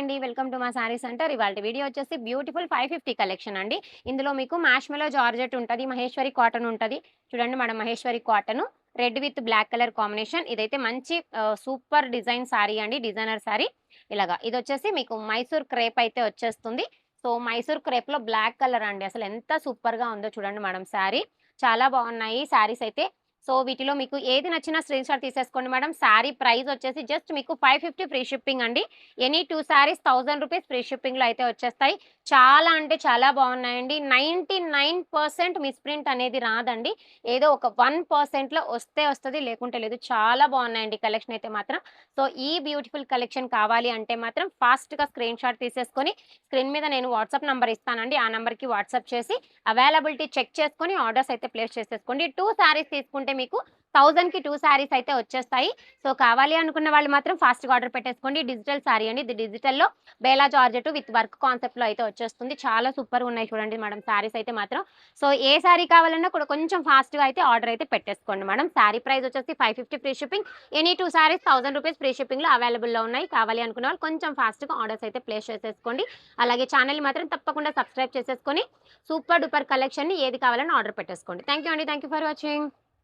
అండి. Welcome to మా sorry centre. ఇవాల్టి వీడియో వచ్చేసి బ్యూటిఫుల్ 550 కలెక్షన్ అండి. ఇందులో మీకు మ్యాష్‌మెలో జార్జెట్ ఉంటది. మహేశ్వరి కాటన్ ఉంటది. చూడండి madam Maheshwari cotton. Red with black colour combination. ఇదైతే మంచి సూపర్ డిజైన్ సారీ అండి. డిజైనర్ సారీ. ఇలాగా ఇదొచ్చేసి మీకు మైసూర్ క్రేప్ అయితే వచ్చేస్తుంది. సో, మైసూర్ క్రేప్‌లో బ్లాక్ కలర్ అండి. అసలు ఎంత సూపర్‌గా ఉందో చూడండి మేడం సారీ. చాలా బాగున్నాయి సారీస్ అయితే. సో, వీటిలో మీకు ఏది నచ్చినా స్క్రీన్‌షాట్ తీసేసుకోండి మేడం. సారీ ప్రైస్ వచ్చేసి జస్ట్ మీకు 550 ఫ్రీ షిప్పింగ్ అండి. ఎనీ 2 సారీస్ ₹1000 ఫ్రీ షిప్పింగ్‌లో అయితే వచ్చేస్తాయి. చాలా అంటే చాలా బాగున్నాయండి. 99% మిస్‌ప్రింట్ అనేది రాదండి. ఏదో ఒక 1%లో వస్తే వస్తది. లేకుంటే లేదు. చాలా బాగున్నాయండి కలెక్షన్ అయితే మాత్రం. సో, ఈ బ్యూటిఫుల్ కలెక్షన్ కావాలి అంటే మాత్రం ఫాస్ట్‌గా స్క్రీన్‌షాట్ తీసేసుకొని స్క్రీన్ మీద నేను వాట్సాప్ నంబర్ ఇస్తానండి. ఆ నంబర్‌కి వాట్సాప్ చేసి అవైలబిలిటీ చెక్ చేసుకొని ఆర్డర్స్ అయితే ప్లేస్ చేసేసుకోండి. 2 సారీస్ తీసుకుంటే మీకు 1000కి 2 సారీస్ అయితే వచ్చేస్తాయి. సో, కావాలి అనుకున్న వాళ్ళు మాత్రం ఫాస్ట్‌గా ఆర్డర్ పెట్టేసుకోండి. డిజిటల్ సారీ అండి. ఇది డిజిటల్‌లో బేలా జార్జెట్ విత్ వర్క్ కాన్సెప్ట్‌లో అయితే వచ్చేస్తుంది. చాలా సూపర్‌గున్నాయి చూడండి మేడం సారీస్ అయితే మాత్రం. సో, ఏ సారీ కావాలన్నా కూడా కొంచెం ఫాస్ట్‌గా అయితే ఆర్డర్ అయితే పెట్టేసుకోండి మేడం. సారీ ప్రైస్ వచ్చేసి 550 free shipping. Any 2 saris ₹1000 free షిప్పింగ్‌లో అవైలబుల్‌లో ఉన్నాయి. కావాలి అనుకున్న వాళ్ళు కొంచెం ఫాస్ట్‌గా ఆర్డర్స్ అయితే ప్లేస్ చేసేసుకోండి. అలాగే ఛానెల్‌ని మాత్రం తప్పకుండా సబ్స్క్రైబ్ చేసేసుకొని సూపర్ డూపర్ కలెక్షన్‌ని ఏది కావాలన్నా ఆర్డర్ పెట్టేసుకోండి. థాంక్ యూ అండి. Thank you for watching.